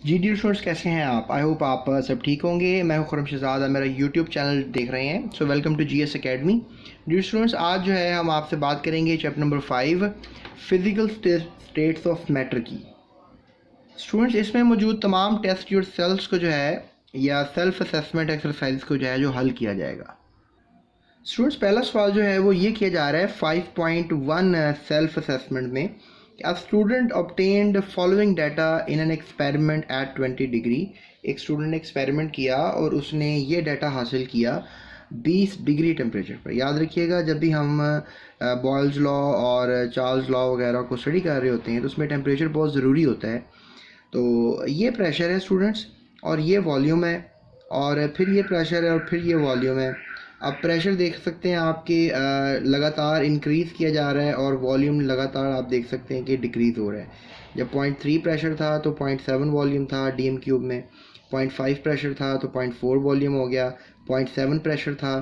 जी dear students, कैसे हैं आप? आई होप आप सब ठीक होंगे। मैं हूं खुरम शहजाद, मेरा यूट्यूब चैनल देख रहे हैं। So welcome to GS academy. Dear students, आज जो है हम आपसे बात करेंगे chapter number 5, physical states of matter की। स्टूडेंट्स, इसमें मौजूद तमाम टेस्ट योर सेल्फ को जो है या सेल्फ असेसमेंट एक्सरसाइज को जो है जो हल किया जाएगा। स्टूडेंट्स, पहला सवाल जो है वो ये किया जा रहा है 5.1 सेल्फ असेसमेंट में। A student obtained following data in an experiment at 20 degree. एक स्टूडेंट ने एक्सपेरिमेंट किया और उसने ये डाटा हासिल किया 20 डिग्री टेम्परेचर पर। याद रखिएगा, जब भी हम बॉयल्स लॉ और चार्ल्स लॉ वगैरह को स्टडी कर रहे होते हैं तो उसमें टेम्परेचर बहुत ज़रूरी होता है। तो ये प्रेशर है स्टूडेंट्स, और ये वॉल्यूम है, और फिर ये प्रेशर है, और फिर ये वॉल्यूम है। अब प्रेशर देख सकते हैं आपके लगातार इंक्रीज़ किया जा रहा है, और वॉल्यूम लगातार आप देख सकते हैं कि डिक्रीज़ हो रहा है। जब 0.3 प्रेशर था तो 0.7 वॉल्यूम था डीएम क्यूब में, 0.5 प्रेशर था तो 0.4 वॉल्यूम हो गया, 0.7 प्रेशर था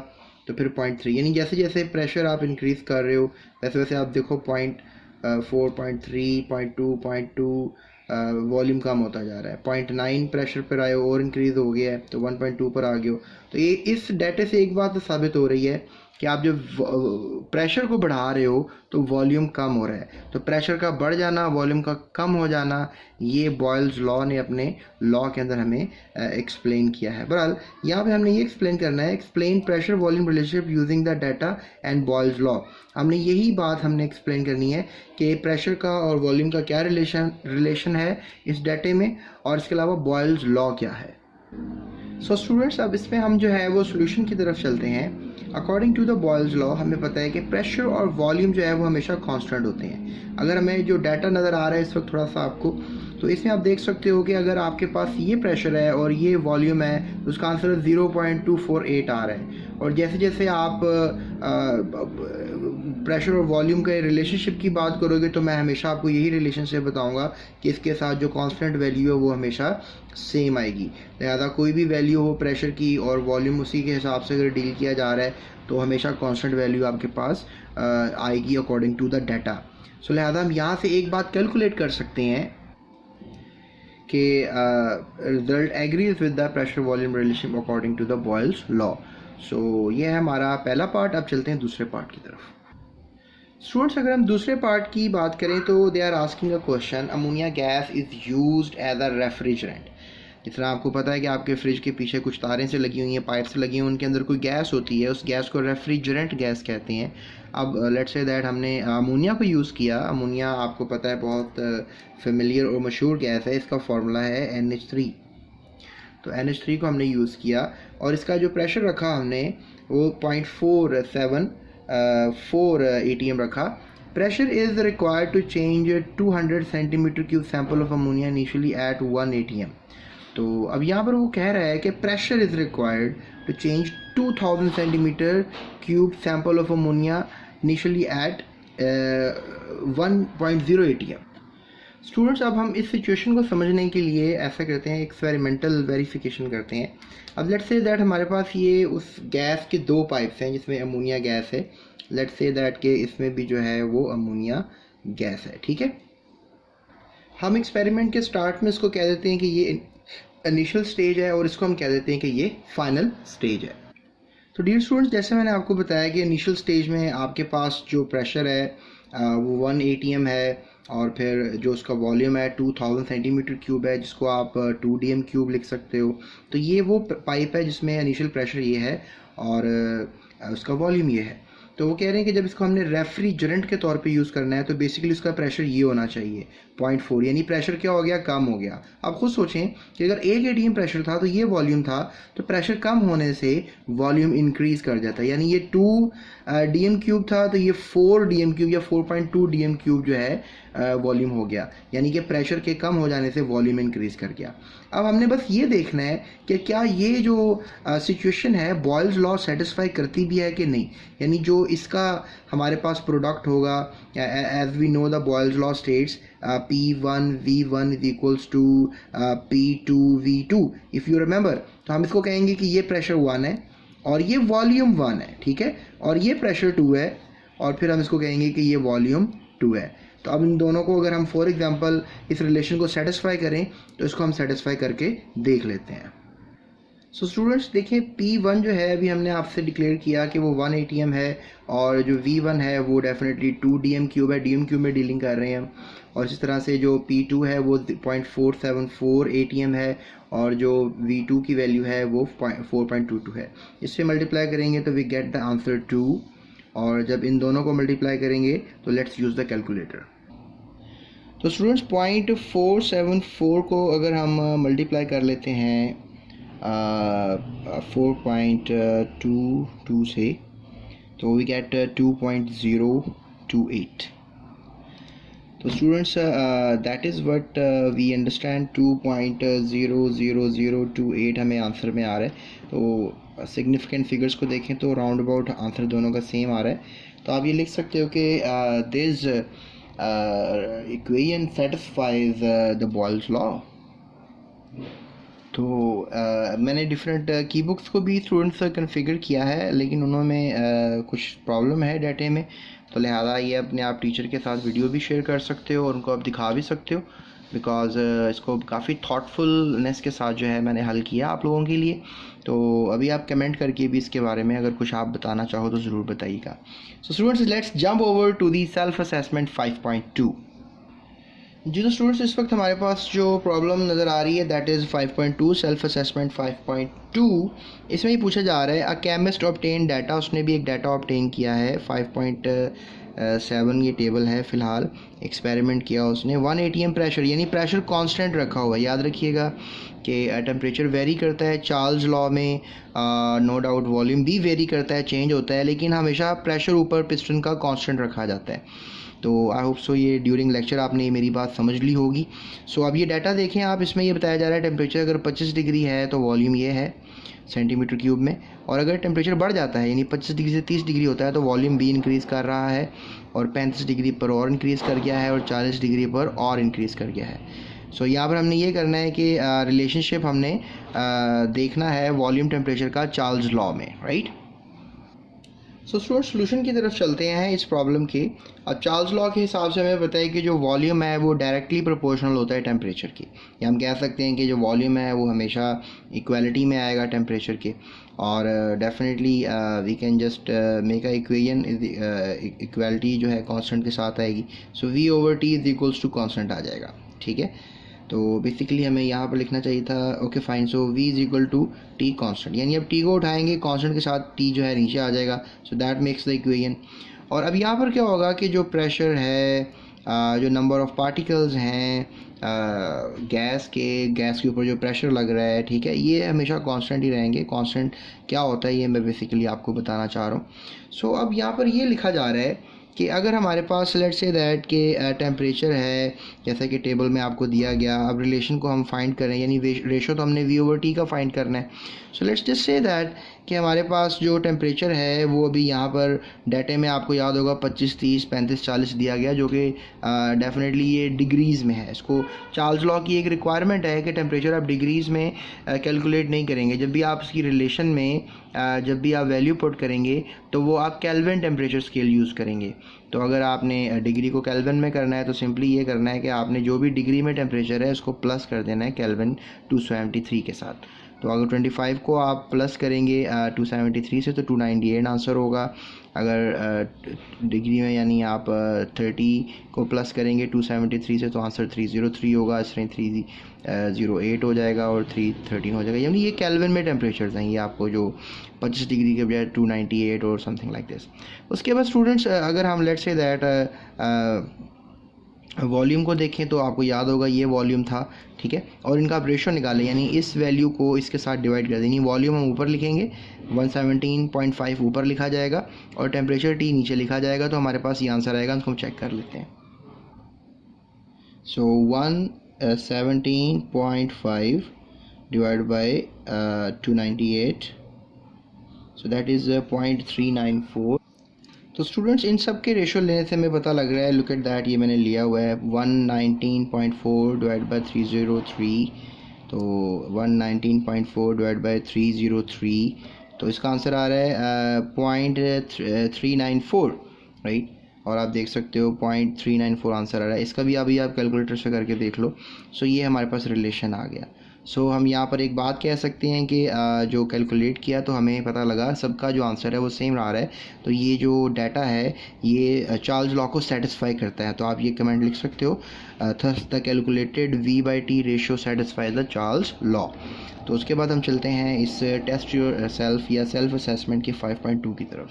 तो फिर 0.3। यानी जैसे जैसे प्रेशर आप इंक्रीज़ कर रहे हो वैसे वैसे आप देखो 0.4, 0.3, 0.2 वॉल्यूम कम होता जा रहा है। 0.9 प्रेशर पर आए हो और इंक्रीज़ हो गया है तो 1.2 पर आ गए हो। तो ये इस डाटे से एक बात तो साबित हो रही है कि आप जब प्रेशर को बढ़ा रहे हो तो वॉल्यूम कम हो रहा है। तो प्रेशर का बढ़ जाना, वॉल्यूम का कम हो जाना, ये बॉयल्स लॉ ने अपने लॉ के अंदर हमें एक्सप्लेन किया है। बहरहाल यहाँ पे हमने ये एक्सप्लेन करना है, explain pressure volume relationship using the data and Boyle's law. हमने यही बात हमने एक्सप्लेन करनी है कि प्रेशर का और वॉल्यूम का क्या रिलेशन है इस डाटे में, और इसके अलावा बॉयल्स लॉ क्या है। सो स्टूडेंट्स, अब इसमें हम जो है वो सोल्यूशन की तरफ चलते हैं। According to the Boyle's law हमें पता है कि प्रेशर और वॉल्यूम जो है वो हमेशा कांस्टेंट होते हैं। अगर हमें जो डाटा नज़र आ रहा है इस वक्त थोड़ा सा आपको, तो इसमें आप देख सकते हो कि अगर आपके पास ये प्रेशर है और ये वॉल्यूम है तो उसका आंसर 0.248 आ रहा है। और जैसे जैसे आप प्रेशर और वॉल्यूम के रिलेशनशिप की बात करोगे तो मैं हमेशा आपको यही रिलेशनशिप बताऊंगा कि इसके साथ जो कांस्टेंट वैल्यू है वो हमेशा सेम आएगी। लिहाजा कोई भी वैल्यू हो प्रेशर की और वॉल्यूम उसी के हिसाब से अगर डील किया जा रहा है तो हमेशा कांस्टेंट वैल्यू आपके पास आएगी अकॉर्डिंग टू द डाटा। सो लिहाजा हम यहाँ से एक बात कैलकुलेट कर सकते हैं कि result agrees with the pressure volume relationship according to the Boyle's law. So ये है हमारा पहला पार्ट। अब चलते हैं दूसरे पार्ट की तरफ। स्टूडेंट्स, अगर हम दूसरे पार्ट की बात करें तो they are asking a question, ammonia gas is used as a refrigerant. जिस तरह आपको पता है कि आपके फ्रिज के पीछे कुछ तारें से लगी हुई हैं, पाइप से लगी हुई हैं, उनके अंदर कोई गैस होती है, उस गैस को रेफ्रिजरेंट गैस कहते हैं। अब लेट्स से दैट हमने अमोनिया को यूज़ किया। अमोनिया आपको पता है बहुत फेमिलियर और मशहूर गैस है। इसका फार्मूला है NH3। तो NH3 को हमने यूज़ किया और इसका जो प्रेशर रखा हमने वो 0.4 ATM रखा। Pressure is required to change 200 centimetre cube sample of ammonia initially at 1 ATM। तो अब यहाँ पर वो कह रहा है कि pressure is required to change 2000 centimetre cube sample of ammonia initially at 1.0 ATM। Students, अब हम इस सिचुएशन को समझने के लिए ऐसा करते हैं, एक्सपेरिमेंटल वेरिफिकेशन करते हैं। अब लेट्स से दैट हमारे पास ये उस गैस के दो पाइप्स हैं जिसमें अमोनिया गैस है। लेट्स से दैट के इसमें भी जो है वो अमोनिया गैस है, ठीक है। हम एक्सपेरिमेंट के स्टार्ट में इसको कह देते हैं कि ये इनिशियल स्टेज है और इसको हम कह देते हैं कि ये फाइनल स्टेज है। तो डियर स्टूडेंट्स, जैसे मैंने आपको बताया कि इनिशियल स्टेज में आपके पास जो प्रेशर है वो 1 ATM है, और फिर जो उसका वॉल्यूम है 2000 सेंटीमीटर क्यूब है, जिसको आप 2 DM क्यूब लिख सकते हो। तो ये वो पाइप है जिसमें इनिशियल प्रेशर ये है और उसका वॉल्यूम ये है। तो वो कह रहे हैं कि जब इसको हमने रेफ्रिजरेंट के तौर पे यूज़ करना है तो बेसिकली उसका प्रेशर ये होना चाहिए 0.4, यानी प्रेशर क्या हो गया, कम हो गया। आप खुद सोचें कि अगर 1 ATM प्रेशर था तो ये वॉल्यूम था, तो प्रेशर कम होने से वॉल्यूम इंक्रीज़ कर जाता है। यानी ये 2 DM क्यूब था तो ये 4 DM क्यूब या 4.2 DM क्यूब जो है वॉल्यूम हो गया, यानी कि प्रेशर के कम हो जाने से वॉल्यूम इंक्रीज़ कर गया। अब हमने बस ये देखना है कि क्या ये जो सिचुएशन है बॉयल्स लॉ सेटिस्फाई करती भी है कि नहीं। यानी जो इसका हमारे पास प्रोडक्ट होगा, as we know the Boyle's law states P1V1 is equals to P2V2 if you remember. तो हम इसको कहेंगे कि ये प्रेशर 1 है और ये वॉल्यूम 1 है, ठीक है, और ये प्रेशर 2 है, और फिर हम इसको कहेंगे कि ये वॉल्यूम 2 है। तो अब इन दोनों को अगर हम फॉर एग्जांपल इस रिलेशन को सेटिस्फाई करें तो इसको हम सेटिस्फाई करके देख लेते हैं। सो स्टूडेंट्स देखिए P1 जो है अभी हमने आपसे डिक्लेयर किया कि वो 1 ATM है, और जो V1 है वो डेफिनेटली 2 DM क्यूब है, DM क्यूब में डीलिंग कर रहे हैं हम। और इस तरह से जो P2 है वो 0.474 ATM है, और जो V2 की वैल्यू है वो 4.22 है। इससे मल्टीप्लाई करेंगे तो वी गेट द आंसर 2, और जब इन दोनों को मल्टीप्लाई करेंगे तो लेट्स यूज़ द कैलकुलेटर। तो स्टूडेंट्स 0.474 को अगर हम मल्टीप्लाई कर लेते हैं 4.22 से, तो वी गेट 2.028। तो students that is what we understand, 2.00028 हमें आंसर में आ रहा है। तो सिग्निफिकेंट फिगर्स को देखें तो राउंड अबाउट आंसर दोनों का सेम आ रहा है। तो आप ये लिख सकते हो कि this equation satisfies the Boyle's law. तो मैंने डिफरेंट की बुक्स को भी स्टूडेंट्स कन्फिगर किया है, लेकिन उन्होंने कुछ प्रॉब्लम है डाटे में, तो लिहाजा ये अपने आप टीचर के साथ वीडियो भी शेयर कर सकते हो और उनको आप दिखा भी सकते हो, बिकॉज़ इसको काफ़ी थॉटफुलनेस के साथ जो है मैंने हल किया आप लोगों के लिए। तो अभी आप कमेंट करके भी इसके बारे में अगर कुछ आप बताना चाहो तो ज़रूर बताइएगा। So students let's jump over to the self assessment 5.2। जी तो स्टूडेंट्स इस वक्त हमारे पास जो प्रॉब्लम नज़र आ रही है दैट इज़ 5.2 सेल्फ असेसमेंट 5.2। इसमें ही पूछा जा रहा है अ केमिस्ट ऑब्टेन डाटा, उसने भी एक डाटा ऑब्टेन किया है 5.7 ये टेबल है फ़िलहाल, एक्सपेरिमेंट किया उसने। 1 ATM प्रेशर, यानी प्रेशर कांस्टेंट रखा हुआ है। याद रखिएगा कि टेम्परेचर वेरी करता है चार्ल्स लॉ में, नो डाउट वॉल्यूम भी वेरी करता है, चेंज होता है, लेकिन हमेशा प्रेशर ऊपर पिस्टन का कांस्टेंट रखा जाता है। तो आई होप सो ये ड्यूरिंग लेक्चर आपने मेरी बात समझ ली होगी। सो अब ये डाटा देखें आप, इसमें ये बताया जा रहा है टेम्परेचर अगर 25 डिग्री है तो वॉल्यूम ये है सेंटीमीटर क्यूब में, और अगर टेम्परेचर बढ़ जाता है यानी 25 डिग्री से 30 डिग्री होता है तो वॉल्यूम भी इंक्रीज़ कर रहा है, और 35 डिग्री पर और इंक्रीज़ कर गया है, और 40 डिग्री पर और इंक्रीज़ कर गया है। सो यहाँ पर हमने ये करना है कि रिलेशनशिप हमने देखना है वॉल्यूम टेम्परेचर का चार्ल्स लॉ में, राइट। सो स्टूडेंट सोल्यूशन की तरफ चलते हैं इस प्रॉब्लम के। अब चार्ल्स लॉ के हिसाब से हमें पता है कि जो वॉल्यूम है वो डायरेक्टली प्रोपोर्शनल होता है टेम्परेचर की, या हम कह सकते हैं कि जो वॉल्यूम है वो हमेशा इक्वालिटी में आएगा टेम्परेचर के, और definitely we can just make a equation, equality जो है कांस्टेंट के साथ आएगी। So v over t is equals to constant आ जाएगा, ठीक है। तो बेसिकली हमें यहाँ पर लिखना चाहिए था okay fine, so v is equal to t constant, यानी अब t को उठाएंगे कांस्टेंट के साथ t जो है नीचे आ जाएगा, so that makes the equation. और अब यहाँ पर क्या होगा कि जो प्रेशर है, जो नंबर ऑफ़ पार्टिकल्स हैं गैस के ऊपर जो प्रेशर लग रहा है, ठीक है, ये हमेशा कांस्टेंट ही रहेंगे। कांस्टेंट क्या होता है ये मैं बेसिकली आपको बताना चाह रहा हूँ। सो अब यहाँ पर ये लिखा जा रहा है कि अगर हमारे पास लेट्स से दैट के टेम्परेचर है जैसा कि टेबल में आपको दिया गया, अब रिलेशन को हम फाइंड करें, यानी रेशो तो हमने v ओवर t का फाइंड करना है। So let's just say that कि हमारे पास जो टेम्परेचर है वो अभी यहाँ पर डाटे में आपको याद होगा 25, 30, 35, 40 दिया गया, जो कि डेफिनेटली ये डिग्रीज़ में है। इसको चार्ल्स लॉ की एक रिक्वायरमेंट है कि टेम्परेचर आप डिग्रीज़ में कैलकुलेट नहीं करेंगे। जब भी आप इसकी रिलेशन में जब भी आप वैल्यू पुट करेंगे तो वो आप केल्विन टेम्परेचर स्केल यूज़ करेंगे। तो अगर आपने डिग्री को केल्विन में करना है तो सिंपली ये करना है कि आपने जो भी डिग्री में टेम्परेचर है उसको प्लस कर देना है केल्विन 273 के साथ। तो अगर 25 को आप प्लस करेंगे 273 से तो 298 आंसर होगा। अगर डिग्री में यानी आप 30 को प्लस करेंगे 273 से तो आंसर 303 होगा, इस तरह 308 हो जाएगा और 313 हो जाएगा। यानी ये केल्विन में टेम्परेचर्स हैं, ये आपको जो 25 डिग्री के बजाय 298 और समथिंग लाइक दिस। उसके बाद स्टूडेंट्स अगर हम लेट्स से दैट वॉल्यूम को देखें तो आपको याद होगा ये वॉल्यूम था, ठीक है, और इनका आप रेशो निकालें, यानी इस वैल्यू को इसके साथ डिवाइड कर दें। वॉल्यूम हम ऊपर लिखेंगे 117.5 ऊपर लिखा जाएगा और टेम्परेचर T नीचे लिखा जाएगा, तो हमारे पास ये आंसर आएगा। उसको हम चेक कर लेते हैं। सो 117.5 divide by 298, so that is 0.394। तो स्टूडेंट्स इन सब के रेशो लेने से हमें पता लग रहा है, लुक एट दैट, ये मैंने लिया हुआ है 119.4 डिवाइड बाई 303, तो 119.4 डिवाइड बाई 303, तो इसका आंसर आ रहा है 0.394, राइट। और आप देख सकते हो 0.394 आंसर आ रहा है। इसका भी अभी आप कैलकुलेटर से करके देख लो। सो ये हमारे पास रिलेशन आ गया। सो हम यहाँ पर एक बात कह सकते हैं कि जो कैलकुलेट किया तो हमें पता लगा सबका जो आंसर है वो सेम आ रहा है। तो ये जो डाटा है ये चार्ल्स लॉ को सेटिस्फाई करता है। तो आप ये कमेंट लिख सकते हो, thus the calculated v/t ratio satisfy the Charles law. तो उसके बाद हम चलते हैं इस टेस्ट योर सेल्फ या सेल्फ असेसमेंट के 5.2 की तरफ।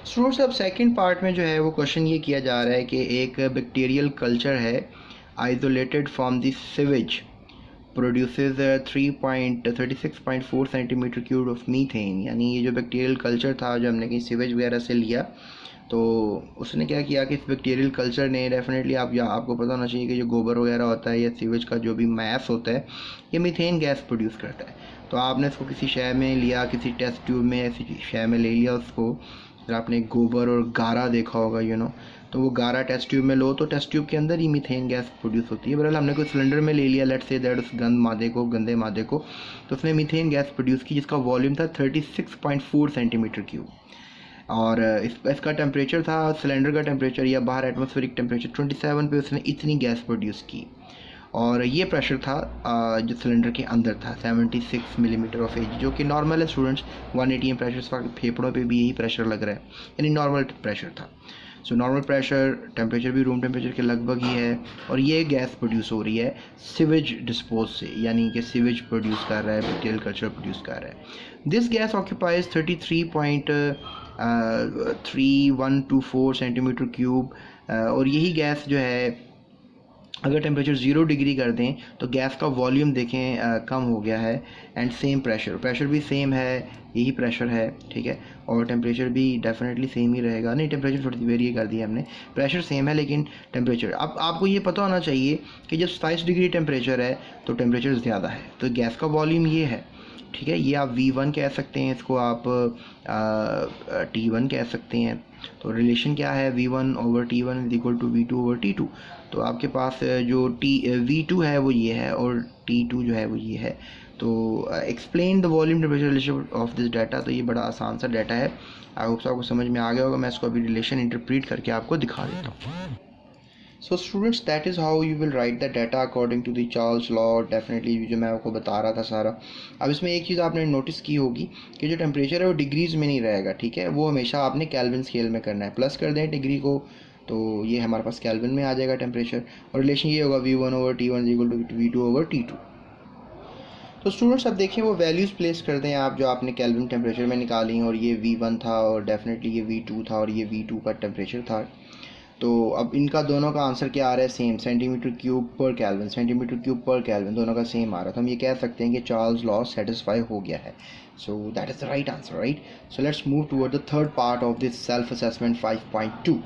स्टूडेंट्स अब सेकंड पार्ट में जो है वो क्वेश्चन ये किया जा रहा है कि एक बैक्टीरियल कल्चर है isolated from the sewage produces 3.36.4 centimetre cube of methane. यानी ये जो बैक्टीरियल कल्चर था जो हमने कहीं सीवेज वगैरह से लिया, तो उसने क्या किया कि इस बैक्टीरियल कल्चर ने डेफिनेटली आपको पता होना चाहिए कि जो गोबर वगैरह होता है या सीवेज का जो भी मैस होता है ये मीथेन गैस प्रोड्यूस करता है। तो आपने इसको किसी शय में लिया, किसी टेस्ट ट्यूब में ऐसी शय में ले लिया उसको, फिर आपने गोबर और गारा देखा होगा तो वो गारा टेस्ट ट्यूब में लो तो टेस्ट ट्यूब के अंदर ही मीथेन गैस प्रोड्यूस होती है। बहरहाल हमने कोई सिलेंडर में ले लिया, लेट्स से दैट उस गंदे मादे को, तो उसने मीथेन गैस प्रोड्यूस की जिसका वॉल्यूम था 36.4 सेंटीमीटर क्यूब। और इसका टेम्परेचर था, सिलेंडर का टेम्परेचर या बाहर एटमॉस्फेरिक टेम्परेचर 27 पे उसने इतनी गैस प्रोड्यूस की। और ये प्रेशर था जो सिलेंडर के अंदर था 76 मिलीमीटर ऑफ एज, जो कि नॉर्मल है स्टूडेंट्स। 180 एम प्रेशर, फेफड़ों पे भी यही प्रेशर लग रहा है, यानी नॉर्मल प्रेशर था। सो नॉर्मल प्रेशर, टेम्परेचर भी रूम टेम्परेचर के लगभग ही है। और ये गैस प्रोड्यूस हो रही है सीवेज डिस्पोज से, यानी कि सीवेज प्रोड्यूस कर रहा है, बैक्टीरियल कल्चर प्रोड्यूस कर रहा है। This gas occupies 33.3124 centimetre cube. और यही गैस जो है अगर टेम्परेचर 0 डिग्री कर दें तो गैस का वॉल्यूम देखें कम हो गया है। एंड सेम प्रेशर भी सेम है, यही प्रेशर है, ठीक है। और टेम्परेचर भी डेफिनेटली सेम ही रहेगा, नहीं टेम्परेचर थोड़ी सी वेरी कर दी हमने, प्रेशर सेम है लेकिन टेम्परेचर। अब आपको ये पता होना चाहिए कि जब 27 डिग्री टेम्परेचर है तो टेम्परेचर ज़्यादा है, तो गैस का वॉल्यूम ये है, ठीक है। ये आप V1 कह सकते हैं, इसको आप T1 कह सकते हैं। तो रिलेशन क्या है, V1/T1 is equal to V2/T2। तो आपके पास जो V2 है वो ये है और T2 जो है वो ये है। तो explain the volume temperature relation of this data. तो ये बड़ा आसान सा डाटा है, आई होप आपको समझ में आ गया होगा। मैं इसको अभी रिलेशन इंटरप्रीट करके आपको दिखा देता हूँ। So students that is how you will write the data according to the Charles law. Definitely जो मैं आपको बता रहा था सारा। अब इसमें एक चीज़ आपने नोटिस की होगी कि जो टेम्परेचर है वो डिग्रीज़ में नहीं रहेगा, ठीक है। वो हमेशा आपने केल्विन स्केल में करना है। प्लस कर दें डिग्री को तो ये हमारे पास केल्विन में आ जाएगा टेम्परेचर। और रिलेशन ये होगा V1/T1 इक्वल टू V2/T2। तो स्टूडेंट्स अब देखें वो वैल्यूज़ प्लेस कर दें आप जो आपने केल्विन टेम्परेचर में निकाली, और ये V1 था और डेफिनेटली ये V2 था और ये V2 का टेम्परेचर था। तो अब इनका दोनों का आंसर क्या आ रहा है, सेम, सेंटीमीटर क्यूब पर केल्विन, दोनों का सेम आ रहा है। तो हम ये कह सकते हैं कि चार्ल्स लॉ सेटिस्फाई हो गया है। So that is the right answer, right. So let's move toward the third part of this self assessment 5.2।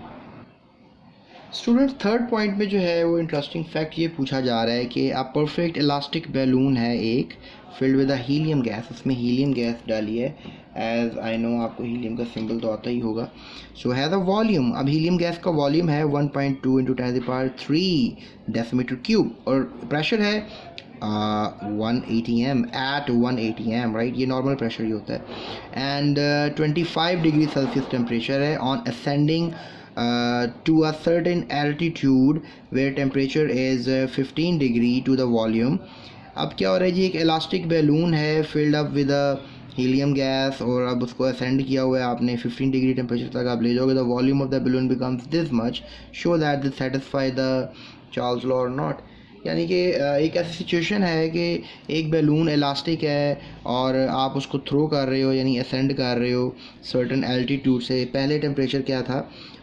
Students third point में जो है वो इंटरेस्टिंग फैक्ट ये पूछा जा रहा है कि आप परफेक्ट इलास्टिक बैलून है एक फिल्ड विद हीलियम गैस, उसमें हीलियम गैस डाली है। एज आई नो आपको हीलियम का सिंबल तो आता ही होगा। सो है द वॉल्यूम, अब हीलियम गैस का वॉल्यूम है 1.2 × 10³ डेसीमीटर क्यूब और प्रेशर है 180 m at 180 m, राइट। ये नॉर्मल प्रेशर ही होता है। एंड 25 डिग्री सेल्सियस टेम्परेचर है on ascending to a certain altitude where temperature is 15 degree to the volume। अब क्या हो रहा है जी, एक इलास्टिक बैलून है filled up with helium gas और अब उसको असेंड किया हुआ है आपने 15 डिग्री टेम्परेचर तक आप ले जाओगे। The volume of the balloon becomes this much, show that this satisfy the Charles law और नॉट। यानी कि एक ऐसी सिचुएशन है कि एक बैलून इलास्टिक है और आप उसको थ्रो कर रहे हो, यानी असेंड कर रहे हो सर्टन एल्टीट्यूड से। पहले टेम्परेचर क्या था,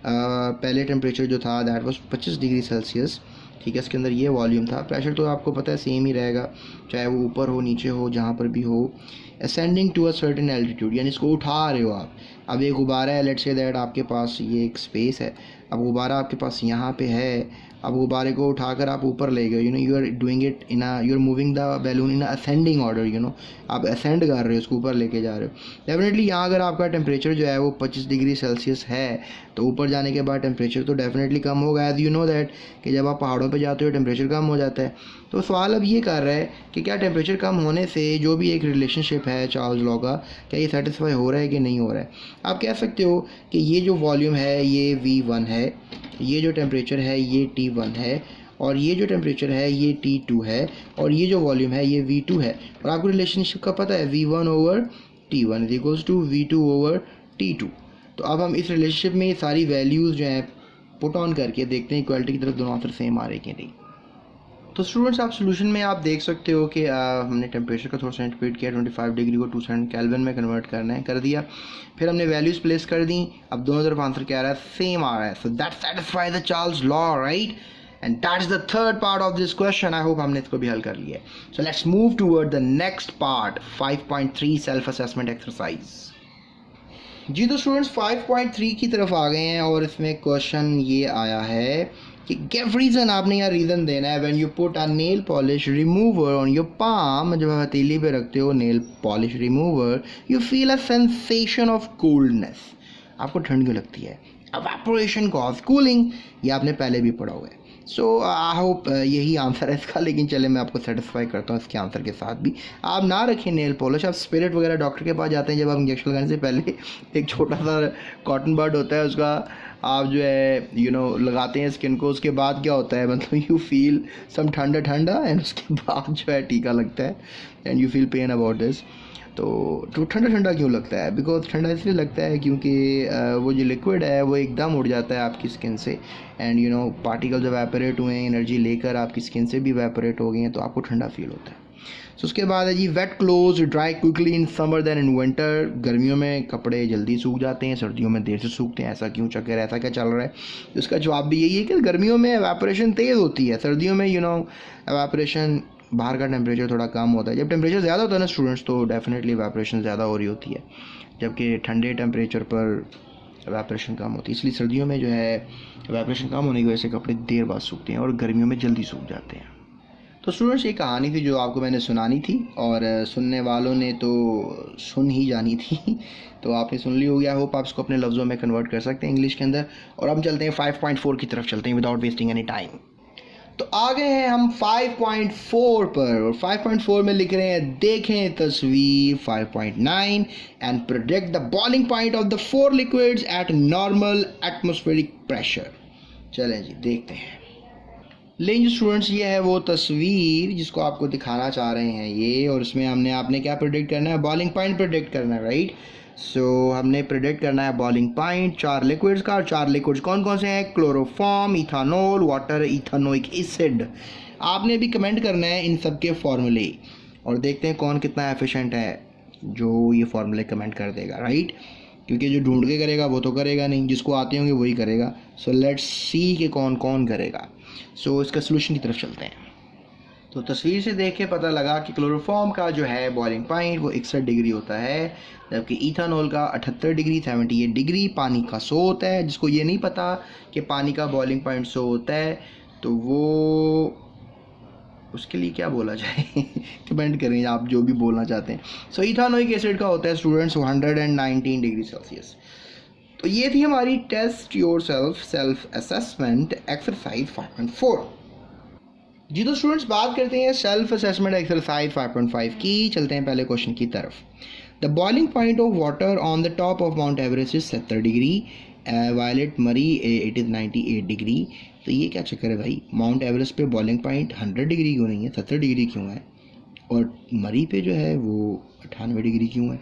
पहले टेम्परेचर जो था दैट वाज 25 डिग्री सेल्सियस, ठीक है। इसके अंदर ये वॉल्यूम था। प्रेशर तो आपको पता है सेम ही रहेगा, चाहे वो ऊपर हो नीचे हो जहाँ पर भी हो। Ascending to a certain altitude, यानी इसको उठा रहे हो आप। अब एक गुब्बारा है, लेट्स से दैट आपके पास ये एक स्पेस है, अब गुब्बारा आपके पास यहाँ पे है। अब गुब्बारे को उठाकर आप ऊपर ले गए, you are doing it in you are moving the balloon in ascending order, आप असेंड कर रहे हो, उसको ऊपर लेके जा रहे हो। डेफिनेटली यहाँ अगर आपका टेम्परेचर जो है वो 25 डिग्री सेल्सियस है तो ऊपर जाने के बाद टेम्परेचर तो डेफिनेटली कम होगा। एज यू नो दैट कि जब आप पहाड़ों पे जाते हो टेम्परेचर कम हो जाता है। तो सवाल अब ये कर रहा है कि क्या टेम्परेचर कम होने से जो भी एक रिलेशनशिप है चार्ल्स लॉ का, क्या ये सेटिस्फाई हो रहा है कि नहीं हो रहा है। आप कह सकते हो कि ये जो वॉल्यूम है ये V1 है, ये जो टेम्परेचर है ये T1 है, और ये जो टेम्परेचर है ये T2 है, और ये जो वॉल्यूम है ये V2 है। और आपको रिलेशनशिप का पता है V1/T1 is equals to V2/T2। तो अब हम इस रिलेशनशिप में ये सारी वैल्यूज़ जो हैं पुट ऑन करके देखते हैं इक्वलिटी की तरफ दोनों आंसर सेम आ रहे कि नहीं। तो स्टूडेंट्स आप सोल्यूशन में आप देख सकते हो कि हमने टेम्परेचर का थोड़ा सा इंटरप्रेट किया, 25 डिग्री को 200 केल्विन में कन्वर्ट करना है, कर दिया। फिर हमने वैल्यूज़ प्लेस कर दी, अब दोनों तरफ आंसर क्या आ रहा है, सेम आ रहा है। So that satisfy the Charles law, right, and that is the third part of this question. I hope हमने इसको भी हल कर लिया है। So let's move toward the next part, 5.3 self assessment exercise. जी तो स्टूडेंट्स 5.3 की तरफ आ गए हैं और इसमें क्वेश्चन ये आया है कि गिव रीज़न, आपने यहाँ रीज़न देना है। When you put a nail polish remover on your palm, जब आप हथेली पे रखते हो nail polish remover, you feel a sensation of coldness, आपको ठंड क्यों लगती है। एवेपोरेशन कॉज कूलिंग, ये आपने पहले भी पढ़ा हुआ है। सो आई होप यही आंसर है इसका, लेकिन चले मैं आपको सेटिस्फाई करता हूँ इसके आंसर के साथ भी। आप ना रखें नेल पॉलिश, आप स्पिरिट वगैरह डॉक्टर के पास जाते हैं जब आप इंजेक्शन लगाने से पहले, एक छोटा सा कॉटन बड होता है उसका आप जो है लगाते हैं स्किन को। उसके बाद क्या होता है, मतलब यू फील सम ठंडा ठंडा एंड उसके बाद जो है टीका लगता है and you feel pain about this. तो ठंडा ठंडा क्यों लगता है, बिकॉज ठंडा इसलिए लगता है क्योंकि वो जो लिक्विड है वो एकदम उड़ जाता है आपकी स्किन से एंड पार्टिकल्स एवेपोरेट हुए हैं, एनर्जी लेकर आपकी स्किन से भी एवेपोरेट हो गई हैं, तो आपको ठंडा फील होता है। सो उसके बाद है जी wet clothes dry quickly in summer than in winter, गर्मियों में कपड़े जल्दी सूख जाते हैं, सर्दियों में देर से सूखते हैं, ऐसा क्यों चक्कर, ऐसा क्या चल रहा है। तो इसका जवाब भी यही है कि गर्मियों में एवेपोरेशन तेज़ होती है, सर्दियों में एवेपोरेशन, बाहर का टेम्परेचर थोड़ा कम होता है। जब टेम्परेचर ज़्यादा होता है ना स्टूडेंट्स, तो डेफिनेटली एवेपोरेशन ज़्यादा हो रही होती है, जबकि ठंडे टेम्परेचर पर एवेपोरेशन कम होती है। इसलिए सर्दियों में जो है एवेपोरेशन कम होने की वजह से कपड़े देर बाद सूखते हैं और गर्मियों में जल्दी सूख जाते हैं। तो स्टूडेंट्स ये कहानी थी जो आपको मैंने सुनानी थी, और सुनने वालों ने तो सुन ही जानी थी तो आपने सुन ली होगी। आई होप आप इसको अपने लफ्ज़ों में कन्वर्ट कर सकते हैं इंग्लिश के अंदर। और अब चलते हैं 5.4 की तरफ चलते हैं विदाउट वेस्टिंग एनी टाइम। तो आ गए हैं हम 5.4 पर, और 5.4 में लिख रहे हैं देखें तस्वीर 5.9 and predict the boiling point of the 4 liquids eight normal atmospheric pressure. चलें जी देखते हैं। लेकिन स्टूडेंट्स ये है वो तस्वीर जिसको आपको दिखाना चाह रहे हैं ये, और इसमें आपने क्या प्रेडिक्ट करना है, बॉइलिंग पॉइंट प्रेडिक्ट करना है, राइट। सो हमने प्रेडिक्ट करना है बॉइलिंग पॉइंट 4 लिक्विड्स का, और 4 लिक्विड्स कौन कौन से हैं, chloroform, ethanol, water, ethanoic acid. आपने भी कमेंट करना है इन सब के फॉर्मूले, और देखते हैं कौन कितना एफिशिएंट है जो ये फॉर्मूले कमेंट कर देगा, राइट। क्योंकि जो ढूंढ के करेगा वो तो करेगा नहीं, जिसको आते होंगे वही करेगा। सो लेट्स सी कि कौन कौन करेगा। सो इसका सोल्यूशन की तरफ चलते हैं। तो तस्वीर से देख के पता लगा कि क्लोरोफॉर्म का जो है बॉइलिंग पॉइंट वो 61 डिग्री होता है, जबकि इथानॉल का 78 डिग्री 78 डिग्री, पानी का 100 होता है। जिसको ये नहीं पता कि पानी का बॉइलिंग पॉइंट 100 होता है तो वो उसके लिए क्या बोला जाए कमेंट करें आप जो भी बोलना चाहते हैं। सो इथानोइक एसिड का होता है स्टूडेंट्स 119 डिग्री सेल्सियस। तो ये थी हमारी test your self assessment exercise 5.4। जी तो स्टूडेंट्स बात करते हैं सेल्फ असेसमेंट एक्सरसाइज 5.5 की। चलते हैं पहले क्वेश्चन की तरफ। The boiling point of water on the top of Mount Everest is 70 degree, while at Murree it is 98 degree. तो ये क्या चक्कर है भाई, माउंट एवरेस्ट पे बॉइलिंग पॉइंट 100 डिग्री क्यों नहीं है, 70 डिग्री क्यों है, और मरी पे जो है वो 98 डिग्री क्यों है।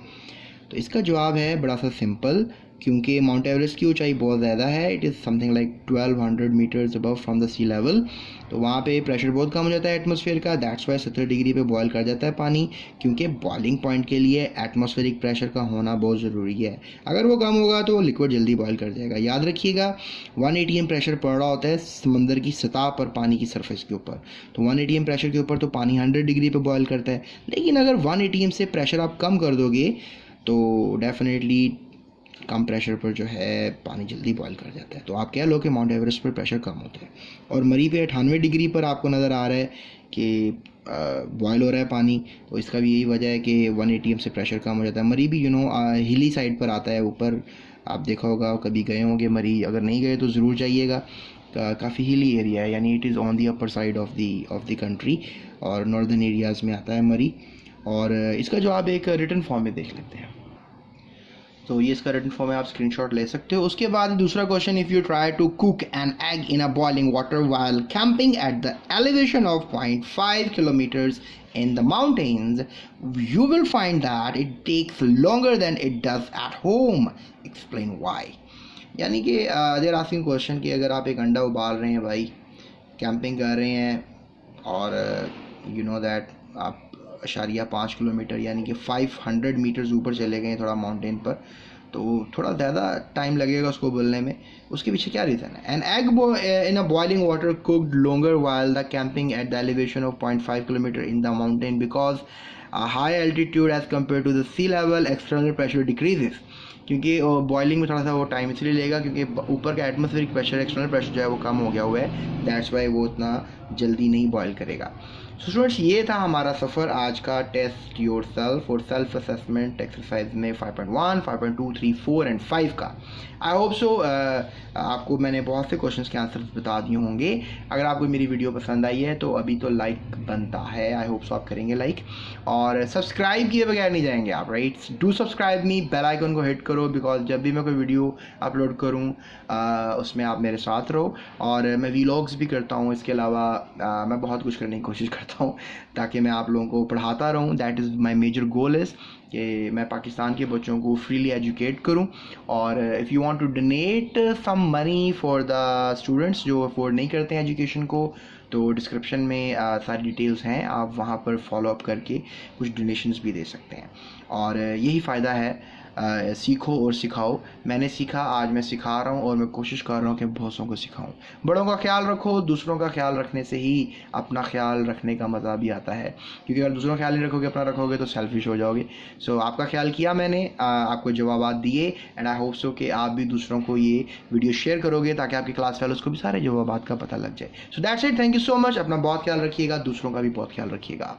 तो इसका जवाब है बड़ा सा सिंपल, क्योंकि माउंट एवरेस्ट की ऊंचाई बहुत ज़्यादा है, it is something like 1200 metres above from the sea level. तो वहाँ पे प्रेशर बहुत कम हो जाता है एटमॉस्फेयर का, दैट्स वाई 70 डिग्री पे बॉयल कर जाता है पानी। क्योंकि बॉइलिंग पॉइंट के लिए एटमॉस्फेरिक प्रेशर का होना बहुत ज़रूरी है, अगर वो कम होगा तो लिक्विड जल्दी बॉयल कर जाएगा। याद रखिएगा 1 atm प्रेशर पड़ रहा होता है समंदर की सतह पर पानी की सरफेस के ऊपर, तो 1 atm प्रेशर के ऊपर तो पानी 100 डिग्री पे बॉयल करता है। लेकिन अगर 1 atm से प्रेशर आप कम कर दोगे तो डेफिनेटली कम प्रेशर पर जो है पानी जल्दी बॉयल कर जाता है। तो आप कह लो कि माउंट एवरेस्ट पर प्रेशर कम होता है, और मरी पे 98 डिग्री पर आपको नज़र आ रहा है कि बॉयल हो रहा है पानी। तो इसका भी यही वजह है कि 1 atm से प्रेशर कम हो जाता है। मरी भी हिली साइड पर आता है ऊपर, आप देखा होगा, कभी गए होंगे मरी, अगर नहीं गए तो ज़रूर जाइएगा। काफ़ी हिली एरिया है, यानी it is on the upper side of the country, और नॉर्दर्न एरियाज़ में आता है मरी। और इसका जो आप एक रिटन फॉर्म में देख लेते हैं, तो ये इसका रिटन फॉर्म है, आप स्क्रीनशॉट ले सकते हो। उसके बाद दूसरा question, if you try to cook an egg in a boiling water while camping at the elevation of 0.5 kilometres in the mountains, you will find that it takes longer than it does at home. Explain why. यानी कि they are asking question कि अगर आप एक अंडा उबाल रहे हैं भाई, कैंपिंग कर रहे हैं, और you know that आप 5 किलोमीटर यानी कि 500 मीटर्स ऊपर चले गए थोड़ा माउंटेन पर, तो थोड़ा ज़्यादा टाइम लगेगा उसको बोलने में। उसके पीछे क्या रीज़न है? An egg in a boiling water cooked longer while the camping at the elevation of 0.5 kilometre in the mountain because high altitude as compare to the sea level external pressure decreases. क्योंकि boiling में थोड़ा सा वो time इसलिए लेगा क्योंकि ऊपर का एटमॉस्फेरिक प्रेशर, एक्सटर्नल प्रेशर जो है वो कम हो गया हुआ है, दैट्स वाई वो उतना जल्दी नहीं बॉयल करेगा। सो स्टूडेंट्स, ये था हमारा सफ़र आज का टेस्ट योर सेल्फ और सेल्फ असेसमेंट एक्सरसाइज में 5.1, 5.2, 3, 4 एंड 5 का। आई होप सो आपको मैंने बहुत से क्वेश्चंस के आंसर्स बता दिए होंगे। अगर आपको मेरी वीडियो पसंद आई है तो अभी तो लाइक बनता है, आई होप सो आप करेंगे लाइक, और सब्सक्राइब किए बगैर नहीं जाएंगे आप, right? Do subscribe me, bell icon को हिट करो, बिकॉज जब भी मैं कोई वीडियो अपलोड करूँ उसमें आप मेरे साथ रहो। और मैं वीलॉग्स भी करता हूँ, इसके अलावा मैं बहुत कुछ करने की कोशिश करता हूँ ताकि मैं आप लोगों को पढ़ाता रहूँ। That is my major goal is कि मैं पाकिस्तान के बच्चों को फ्रीली एजुकेट करूं। और if you want to donate some money for the students जो अफोर्ड नहीं करते हैं एजुकेशन को, तो डिस्क्रिप्शन में सारी डिटेल्स हैं, आप वहां पर फॉलो अप करके कुछ डोनेशंस भी दे सकते हैं। और यही फ़ायदा है, सीखो और सिखाओ। मैंने सीखा, आज मैं सिखा रहा हूँ, और मैं कोशिश कर रहा हूँ कि बहुतों को सिखाऊँ। बड़ों का ख्याल रखो, दूसरों का ख्याल रखने से ही अपना ख्याल रखने का मज़ा भी आता है, क्योंकि अगर दूसरों का ख्याल नहीं रखोगे, अपना रखोगे तो सेल्फिश हो जाओगे। सो आपका ख्याल किया मैंने, आपको जवाब दिए, एंड आई होप सो कि आप भी दूसरों को ये वीडियो शेयर करोगे ताकि आपके क्लास फेलोज़ को भी सारे जवाब का पता लग जाए। So that's it, thank you so much. अपना बहुत ख्याल रखिएगा, दूसरों का भी बहुत ख्याल रखिएगा।